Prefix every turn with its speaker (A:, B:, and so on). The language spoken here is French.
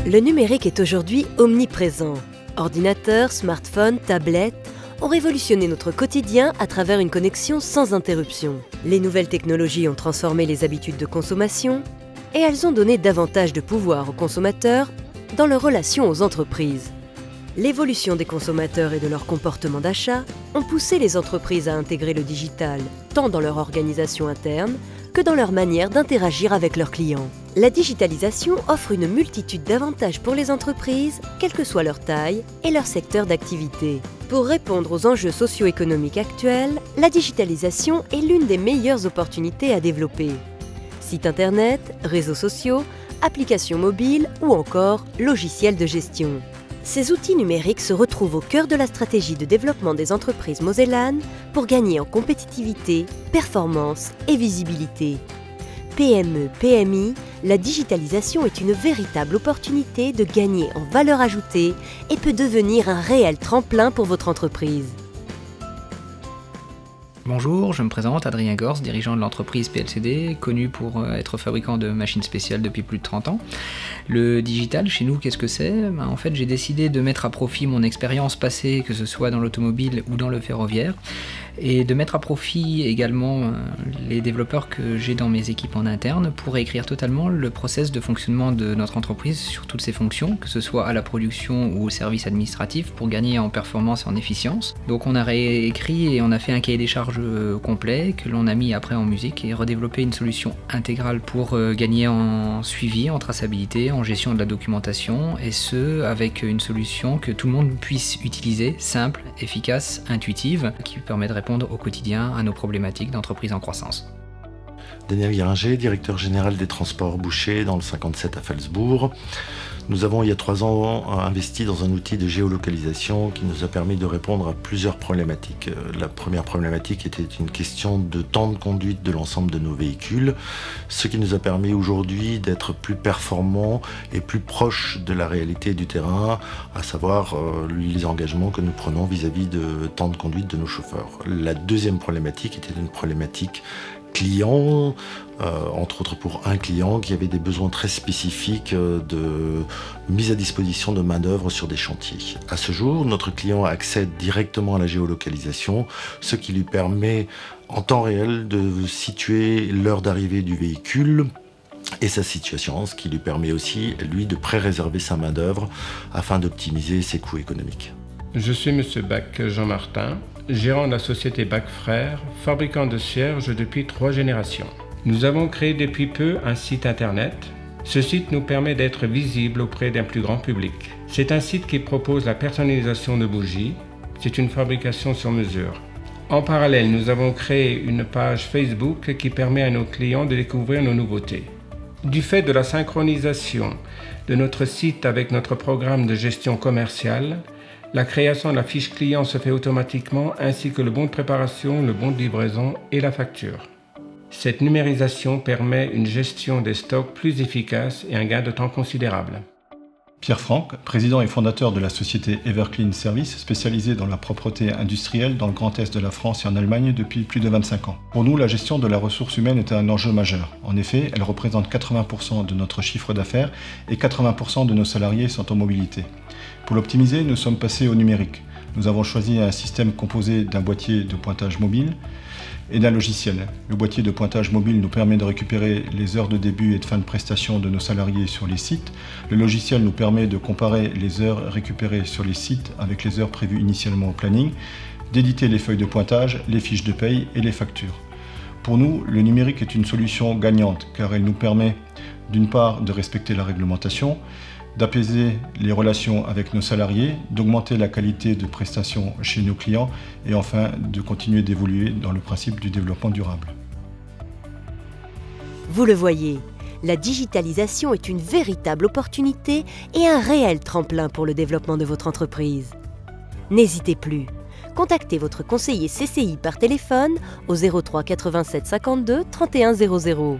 A: Le numérique est aujourd'hui omniprésent. Ordinateurs, smartphones, tablettes ont révolutionné notre quotidien à travers une connexion sans interruption. Les nouvelles technologies ont transformé les habitudes de consommation et elles ont donné davantage de pouvoir aux consommateurs dans leurs relations aux entreprises. L'évolution des consommateurs et de leur comportement d'achat ont poussé les entreprises à intégrer le digital, tant dans leur organisation interne que dans leur manière d'interagir avec leurs clients. La digitalisation offre une multitude d'avantages pour les entreprises, quelle que soit leur taille et leur secteur d'activité. Pour répondre aux enjeux socio-économiques actuels, la digitalisation est l'une des meilleures opportunités à développer. Sites internet, réseaux sociaux, applications mobiles ou encore logiciels de gestion. Ces outils numériques se retrouvent au cœur de la stratégie de développement des entreprises mosellanes pour gagner en compétitivité, performance et visibilité. PME, PMI, la digitalisation est une véritable opportunité de gagner en valeur ajoutée et peut devenir un réel tremplin pour votre entreprise.
B: Bonjour, je me présente, Adrien Gors, dirigeant de l'entreprise PLCD, connu pour être fabricant de machines spéciales depuis plus de 30 ans. Le digital, chez nous, qu'est-ce que c'est ? En fait, j'ai décidé de mettre à profit mon expérience passée, que ce soit dans l'automobile ou dans le ferroviaire, et de mettre à profit également les développeurs que j'ai dans mes équipes en interne pour réécrire totalement le process de fonctionnement de notre entreprise sur toutes ses fonctions, que ce soit à la production ou au service administratif, pour gagner en performance et en efficience. Donc on a réécrit et on a fait un cahier des charges complet que l'on a mis après en musique et redéveloppé une solution intégrale pour gagner en suivi, en traçabilité, en gestion de la documentation, et ce avec une solution que tout le monde puisse utiliser, simple, efficace, intuitive, qui permet de répondre au quotidien à nos problématiques d'entreprise en croissance.
C: Daniel Guéringer, directeur général des transports bouchers dans le 57 à Phalsbourg. Nous avons, il y a 3 ans, investi dans un outil de géolocalisation qui nous a permis de répondre à plusieurs problématiques. La première problématique était une question de temps de conduite de l'ensemble de nos véhicules, ce qui nous a permis aujourd'hui d'être plus performants et plus proches de la réalité du terrain, à savoir les engagements que nous prenons vis-à-vis de temps de conduite de nos chauffeurs. La deuxième problématique était une problématique client, entre autres pour un client qui avait des besoins très spécifiques de mise à disposition de main-d'œuvre sur des chantiers. À ce jour, notre client accède directement à la géolocalisation, ce qui lui permet en temps réel de situer l'heure d'arrivée du véhicule et sa situation, ce qui lui permet aussi, lui, de pré-réserver sa main-d'œuvre afin d'optimiser ses coûts économiques.
D: Je suis M. Bach Jean-Martin, gérant de la société Bach Frères, fabricant de cierges depuis 3 générations. Nous avons créé depuis peu un site internet. Ce site nous permet d'être visible auprès d'un plus grand public. C'est un site qui propose la personnalisation de bougies. C'est une fabrication sur mesure. En parallèle, nous avons créé une page Facebook qui permet à nos clients de découvrir nos nouveautés. Du fait de la synchronisation de notre site avec notre programme de gestion commerciale, la création de la fiche client se fait automatiquement, ainsi que le bon de préparation, le bon de livraison et la facture. Cette numérisation permet une gestion des stocks plus efficace et un gain de temps considérable.
E: Pierre Franck, président et fondateur de la société Everclean Service, spécialisée dans la propreté industrielle dans le Grand Est de la France et en Allemagne depuis plus de 25 ans. Pour nous, la gestion de la ressource humaine est un enjeu majeur. En effet, elle représente 80% de notre chiffre d'affaires et 80% de nos salariés sont en mobilité. Pour l'optimiser, nous sommes passés au numérique. Nous avons choisi un système composé d'un boîtier de pointage mobile et d'un logiciel. Le boîtier de pointage mobile nous permet de récupérer les heures de début et de fin de prestation de nos salariés sur les sites. Le logiciel nous permet de comparer les heures récupérées sur les sites avec les heures prévues initialement au planning, d'éditer les feuilles de pointage, les fiches de paye et les factures. Pour nous, le numérique est une solution gagnante car elle nous permet d'une part de respecter la réglementation, d'apaiser les relations avec nos salariés, d'augmenter la qualité de prestation chez nos clients et enfin de continuer d'évoluer dans le principe du développement durable.
A: Vous le voyez, la digitalisation est une véritable opportunité et un réel tremplin pour le développement de votre entreprise. N'hésitez plus, contactez votre conseiller CCI par téléphone au 03 87 52 31 00.